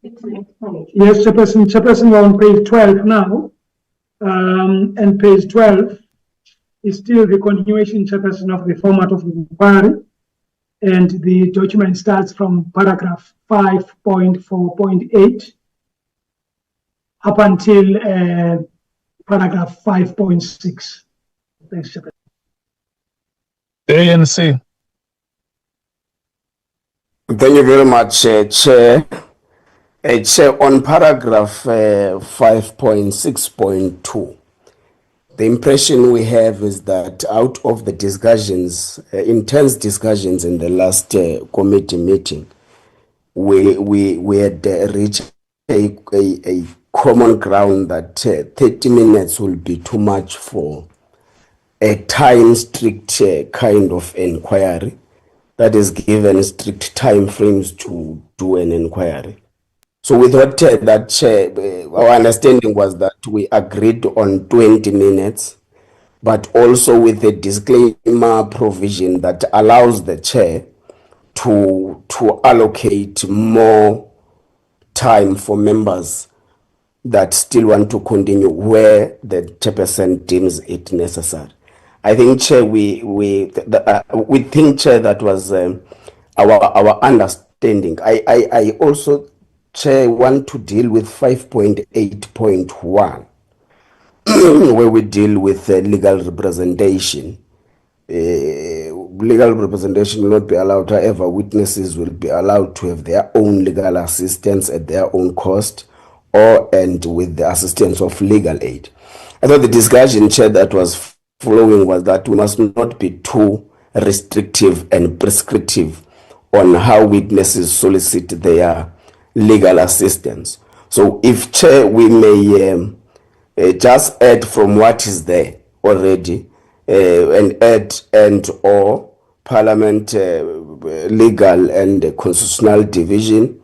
E: Yes, Chairperson. Chairperson, we're on page 12 now. And page 12 is still the continuation, Chairperson, of the format of the inquiry. And the document starts from paragraph 5.4.8 up until paragraph 5.6. Thanks, Chairperson.
B: The ANC,
L: Thank you very much, Chair. Chair, on paragraph 5.6.2, the impression we have is that out of the discussions, intense discussions in the last committee meeting, we had reached a common ground that 30 minutes will be too much for a time strict kind of inquiry that is given strict time frames to do an inquiry. So we thought that our understanding was that we agreed on 20 minutes, but also with a disclaimer provision that allows the chair to allocate more time for members that still want to continue where the chairperson deems it necessary. I think, Chair, we think, Chair, that was our understanding. I also, Chair, want to deal with 5.8.1, where we deal with legal representation. Legal representation will not be allowed. However, witnesses will be allowed to have their own legal assistance at their own cost, or and with the assistance of legal aid. I thought the discussion, Chair, that was following was that we must not be too restrictive and prescriptive on how witnesses solicit their legal assistance. So, if, Chair, we may just add from what is there already, and add and or Parliament legal and constitutional division,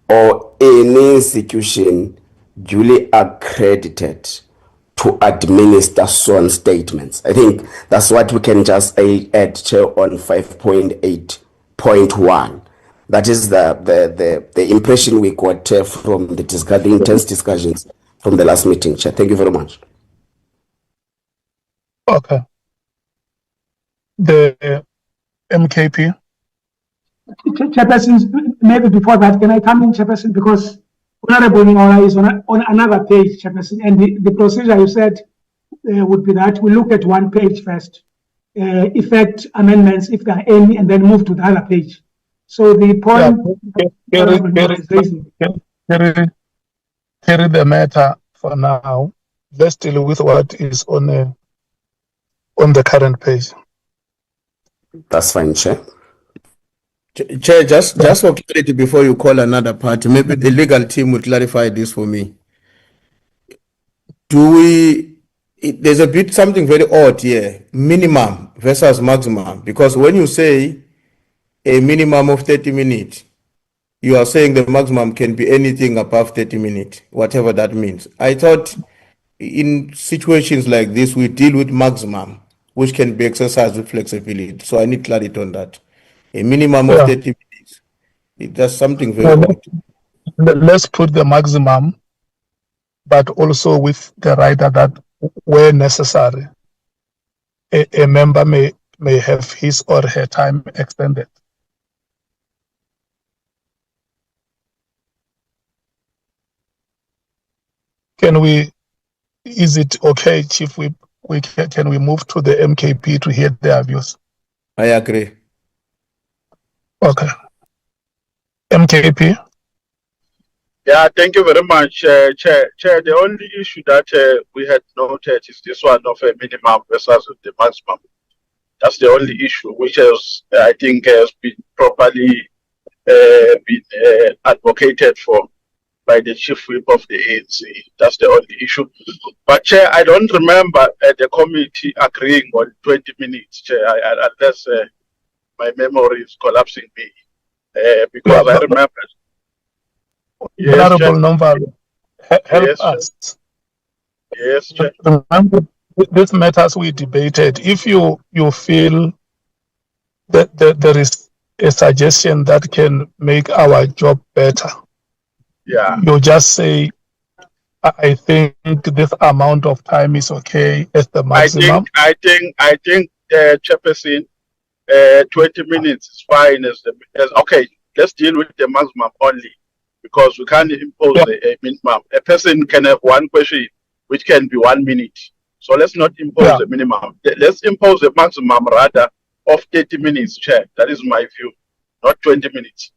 L: or any institution duly accredited to administer sworn statements. I think that's what we can just add, Chair, on 5.8.1. That is the impression we got from the intense discussions from the last meeting, Chair. Thank you very much.
B: Okay. The MKP.
E: Chairperson, maybe before that, can I come in, Chairperson? Because Honorable Mkhwanazi is on another page, Chairperson, and the procedure you said would be that we look at one page first, effect amendments, if there are any, and then move to the other page. So the point
B: carry the matter for now. Let's deal with what is on the current page.
L: That's fine, Chair. Chair, just for clarity before you call another party, maybe the legal team will clarify this for me. There's a bit something very odd here, minimum versus maximum, because when you say a minimum of 30 minutes, you are saying the maximum can be anything above 30 minutes, whatever that means. I thought in situations like this, we deal with maximum, which can be exercised with flexibility. So I need clarity on that. A minimum of 30 minutes. That's something very odd.
B: Let's put the maximum, but also with the rider that where necessary, a member may have his or her time extended. Is it okay, Chief, can we move to the MKP to hear their views?
L: I agree.
B: Okay. MKP.
J: Yeah, thank you very much, Chair. Chair, the only issue that we had noted is this one of a minimum versus the maximum. That's the only issue, which has, I think, has been properly advocated for by the Chief Whip of the ANC. That's the only issue. But, Chair, I don't remember the committee agreeing on 20 minutes, Chair, unless my memory is collapsing me. Because I remember.
B: Honorable Nomvalo, help us.
J: Yes, Chair.
B: Remember, these matters we debated. If you feel that there is a suggestion that can make our job better, you just say, I think this amount of time is okay as the maximum.
J: I think Chairperson, 20 minutes is fine as okay. Let's deal with the maximum only, because we can't impose a minimum. A person can have one question, which can be 1 minute. So let's not impose a minimum. Let's impose a maximum rather of 30 minutes, Chair. That is my view, not 20 minutes.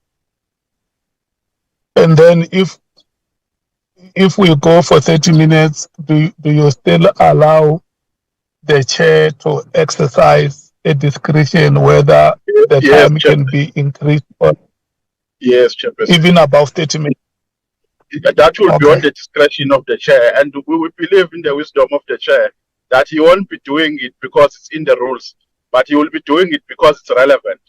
B: And then if we go for 30 minutes, do you still allow the chair to exercise a discretion whether the time can be increased or even above 30 minutes?
J: That will be on the discretion of the chair, and we will believe in the wisdom of the chair that he won't be doing it because it's in the rules, but he will be doing it because it's relevant.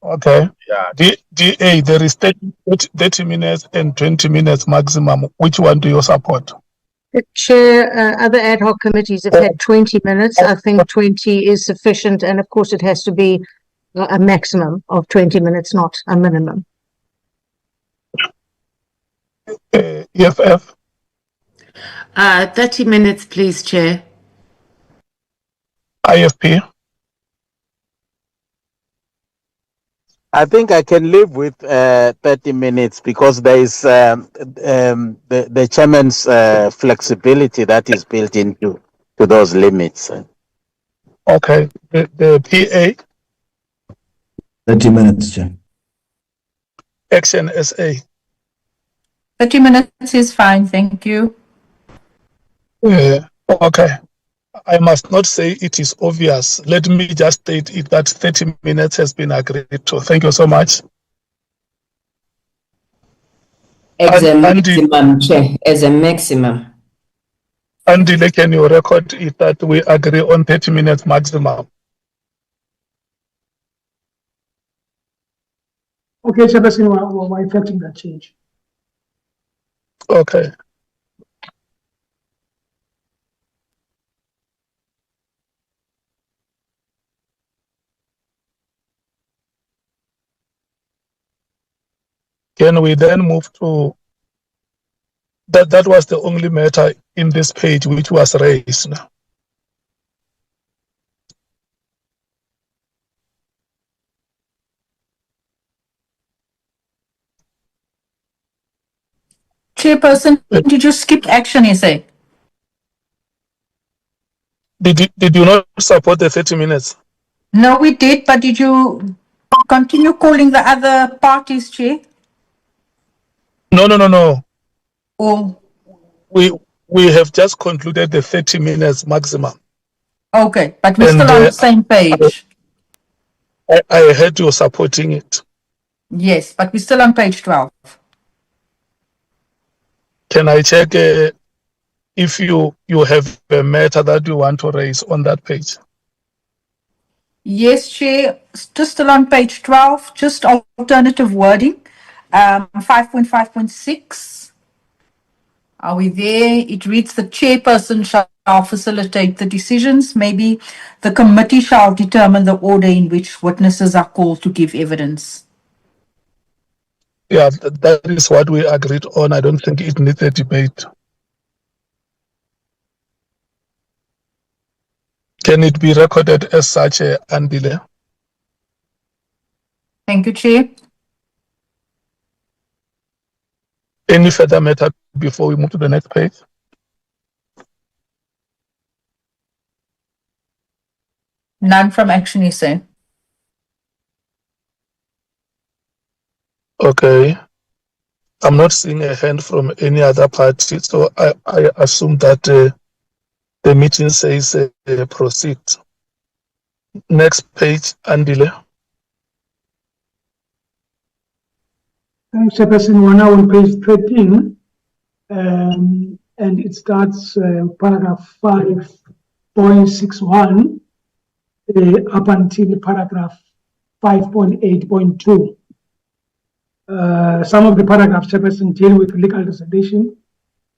B: Okay. Yeah. DA, there is 30 minutes and 20 minutes maximum. Which one do you support?
G: Chair, other ad hoc committees have had 20 minutes. I think 20 is sufficient, and of course it has to be a maximum of 20 minutes, not a minimum.
B: EFF,
A: 30 minutes, please, Chair.
B: IFP.
F: I think I can live with 30 minutes because there is the chairman's flexibility that is built into those limits.
B: Okay, the PA,
D: 30 minutes, Chair.
B: Action SA.
I: 30 minutes is fine, thank you.
B: Okay. I must not say it is obvious. Let me just state it that 30 minutes has been agreed to. Thank you so much.
C: As a
B: Andy,
C: maximum, Chair, as a maximum.
B: Andy, can you record it that we agree on 30 minutes maximum?
E: Okay, Chairperson, we're effecting that change.
B: Okay. Can we then move to that was the only matter in this page which was raised.
I: Chairperson, did you skip action essay?
B: Did you not support the 30 minutes?
I: No, we did, but did you continue calling the other parties, Chair?
B: No.
I: Or
B: We have just concluded the 30 minutes maximum.
I: okay, but we're still on the same page.
B: I heard you supporting it.
I: Yes, but we're still on page 12.
B: Can I check if you have a matter that you want to raise on that page?
I: Yes, Chair, just still on page 12, just alternative wording. 5.5.6. Are we there? It reads the chairperson shall facilitate the decisions. Maybe the committee shall determine the order in which witnesses are called to give evidence.
B: Yeah, that is what we agreed on. I don't think it needs a debate. Can it be recorded as such, Andile?
I: Thank you, Chair.
B: Any further matter before we move to the next page?
I: None from action essay.
B: Okay. I'm not seeing a hand from any other party, so I assume that the meeting says proceed. Next page, Andile.
E: Thanks, Chairperson. We're now on page 13, and it starts paragraph 5.61 up until paragraph 5.8.2. Some of the paragraphs, Chairperson, deal with legal representation,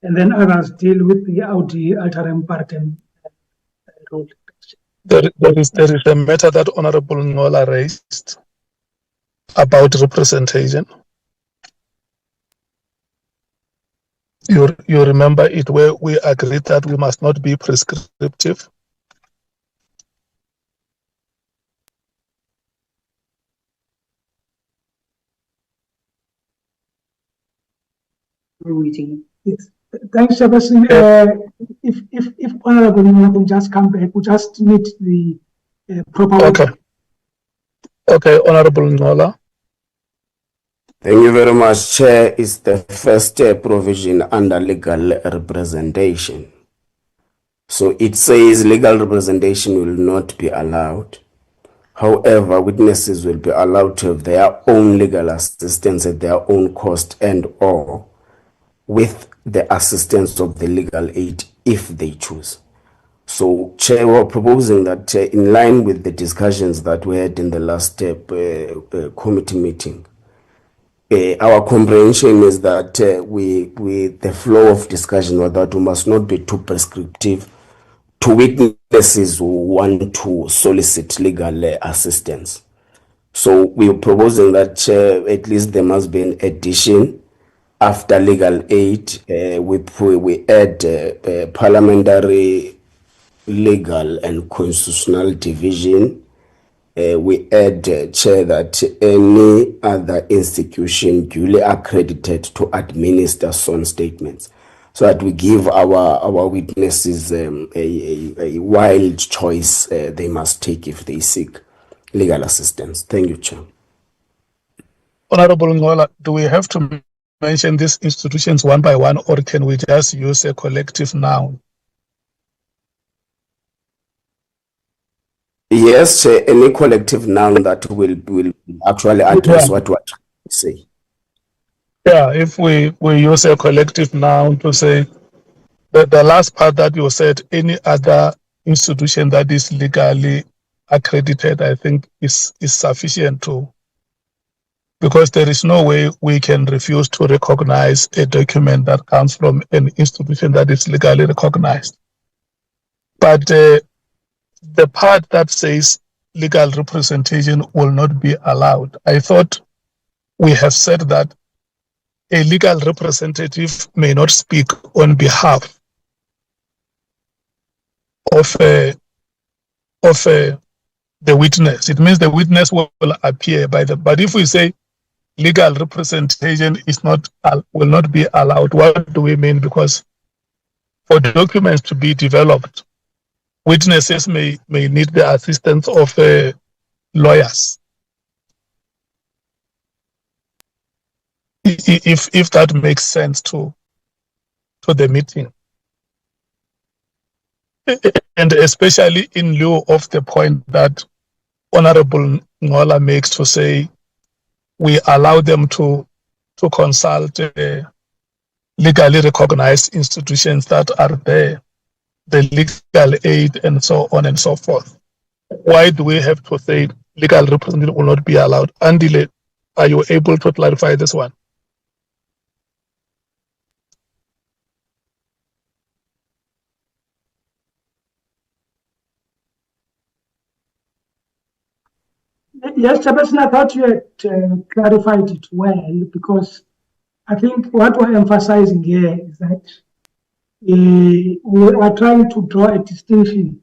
E: and then others deal with the Audi alteram partem rule.
B: There is a matter that Honorable Ngola raised about representation. You remember it where we agreed that we must not be prescriptive.
E: We're waiting. Yes. Thanks, Chairperson. If Honorable Ngola can just come back, we just need the proper.
B: Okay. Okay, Honorable Ngola.
L: Thank you very much, Chair. Is the first provision under legal representation. So it says legal representation will not be allowed. However, witnesses will be allowed to have their own legal assistance at their own cost and or with the assistance of the legal aid if they choose. So, Chair, we're proposing that in line with the discussions that we had in the last committee meeting, our comprehension is that the flow of discussion or that we must not be too prescriptive to witnesses who want to solicit legal assistance. So we're proposing that at least there must be an addition after legal aid. We add parliamentary legal and constitutional division. We add, Chair, that any other institution duly accredited to administer sworn statements, so that we give our witnesses a wild choice they must take if they seek legal assistance. Thank you, Chair.
B: Honorable Ngola, do we have to mention these institutions one by one, or can we just use a collective noun?
L: Yes, Chair, any collective noun that will actually address what we're trying to say.
B: Yeah, if we use a collective noun to say the last part that you said, any other institution that is legally accredited, I think is sufficient to, because there is no way we can refuse to recognize a document that comes from an institution that is legally recognized. But the part that says legal representation will not be allowed, I thought we have said that a legal representative may not speak on behalf of the witness. It means the witness will appear by the. But if we say legal representation is not will not be allowed, what do we mean? Because for documents to be developed, witnesses may need the assistance of lawyers. If that makes sense to the meeting. And especially in lieu of the point that Honorable Ngola makes to say we allow them to consult legally recognized institutions that are there, the legal aid and so on and so forth. Why do we have to say legal representation will not be allowed? Andile, are you able to clarify this one?
E: Yes, Chairperson, I thought you had clarified it well, because I think what we're emphasizing here is that we are trying to draw a distinction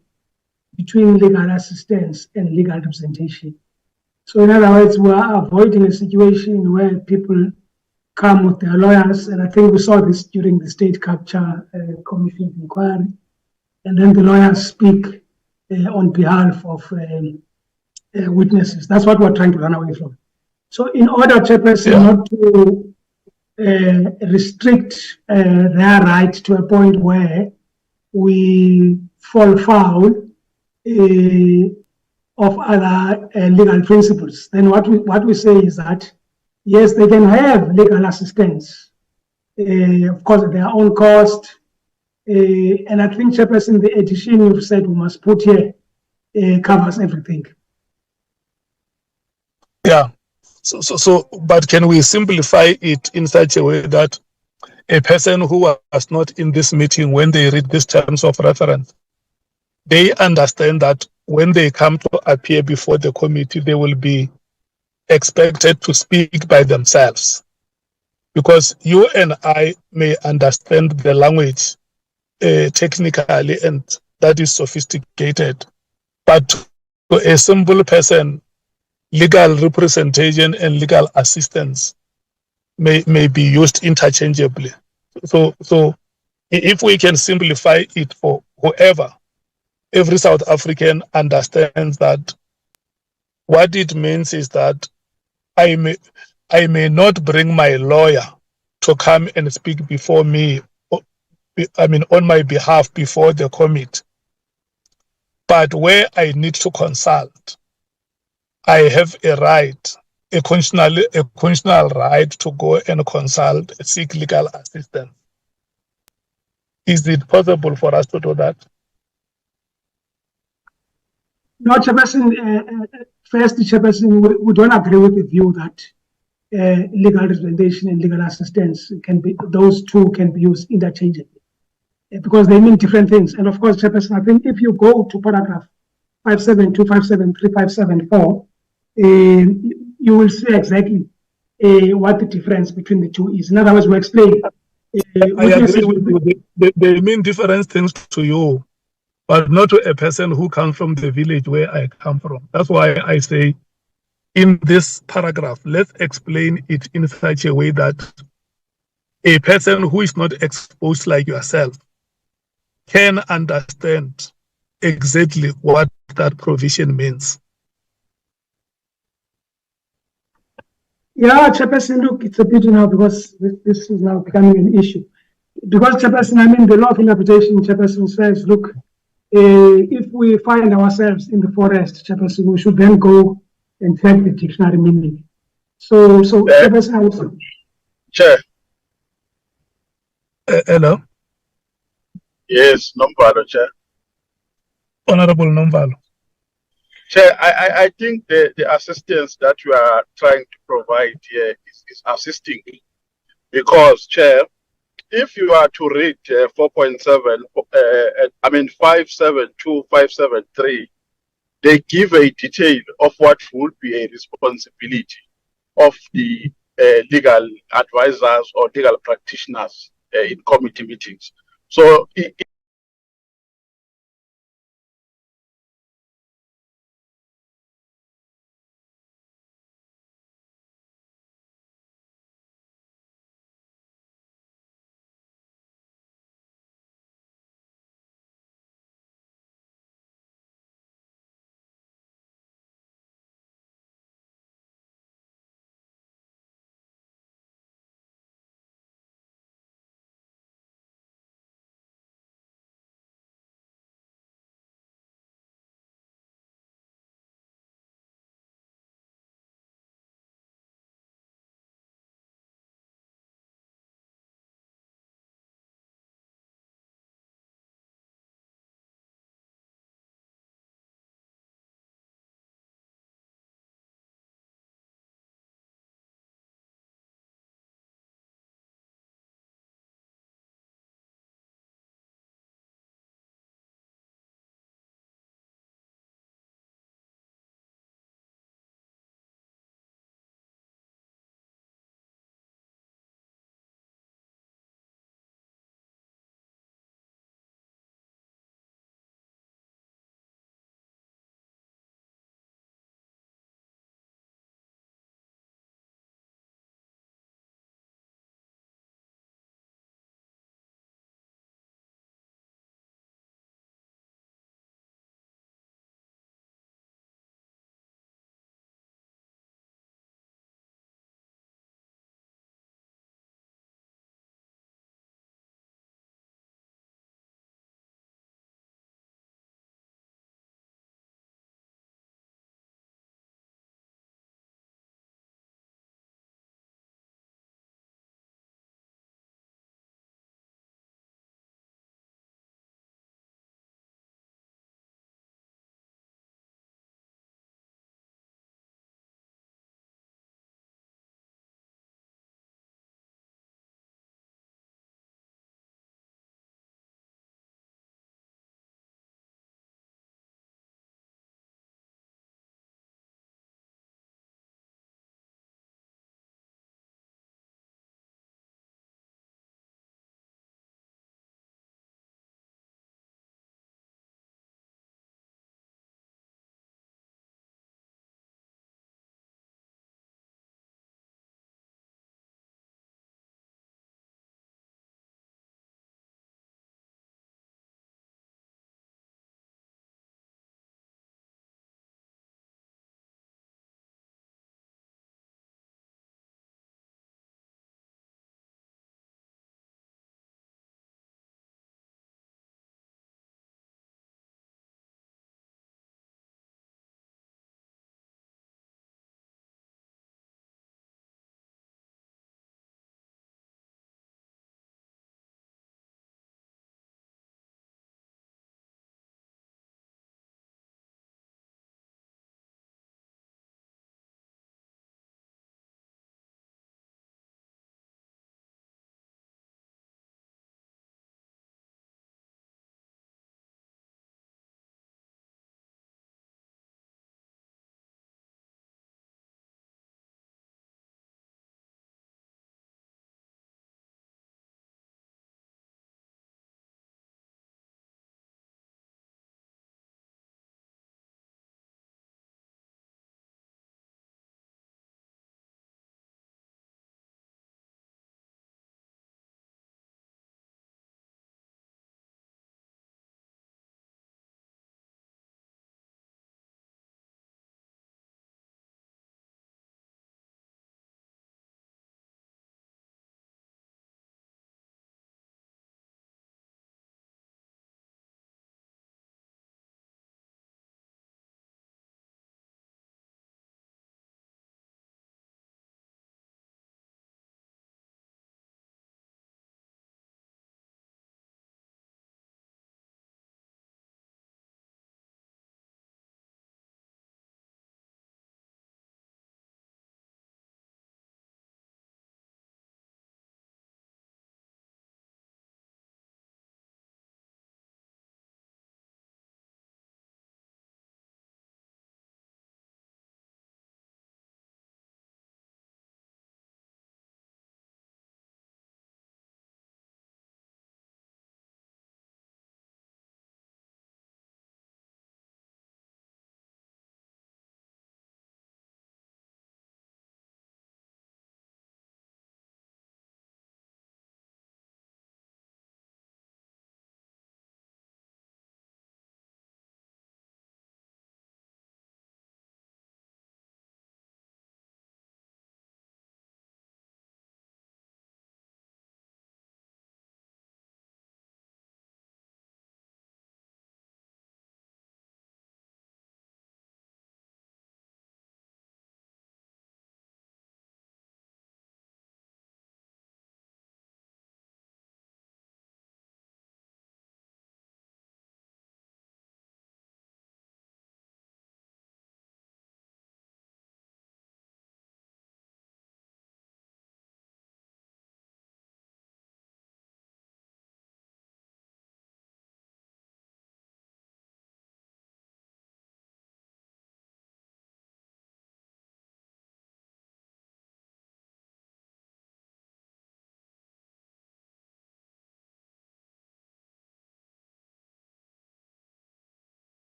E: between legal assistance and legal representation. So in other words, we are avoiding a situation where people come with their lawyers, and I think we saw this during the State Capture Commission inquiry, and then the lawyers speak on behalf of witnesses. That's what we're trying to run away from. So in order, Chairperson, not to restrict their right to a point where we fall foul of other legal principles, then what we say is that, yes, they can have legal assistance, of course, at their own cost. And I think, Chairperson, the addition you've said we must put here covers everything.
B: Yeah. So, but can we simplify it in such a way that a person who was not in this meeting, when they read these terms of reference, they understand that when they come to appear before the committee, they will be expected to speak by themselves? Because you and I may understand the language technically, and that is sophisticated, but to a simple person, legal representation and legal assistance may be used interchangeably. So if we can simplify it for whoever, every South African understands that what it means is that I may not bring my lawyer to come and speak before me, on my behalf before the committee. But where I need to consult, I have a right, a constitutional right to go and consult, seek legal assistance. Is it possible for us to do that?
E: No, Chairperson, first, Chairperson, we don't agree with the view that legal representation and legal assistance those two can be used interchangeably because they mean different things. And of course, Chairperson, I think if you go to paragraph 572, 573, 574, you will see exactly what the difference between the two is. In other words, we explain.
B: I agree with you. They mean different things to you, but not to a person who comes from the village where I come from. That's why I say in this paragraph, let's explain it in such a way that a person who is not exposed like yourself can understand exactly what that provision means.
E: Yeah, Chairperson, look, it's a pity now because this is now becoming an issue. Because, Chairperson, I mean, the law of interpretation, Chairperson says, look, if we find ourselves in the forest, Chairperson, we should then go and check the dictionary meaning. So Chairperson, I would...
J: Chair.
B: Hello?
J: Yes, Nombalo, Chair.
B: Honorable Nombalo.
J: Chair, I think the assistance that you are trying to provide here is assisting, because, Chair, if you are to read 4.7, 572, 573, they give a detail of what would be a responsibility of the legal advisors or legal practitioners in committee meetings. So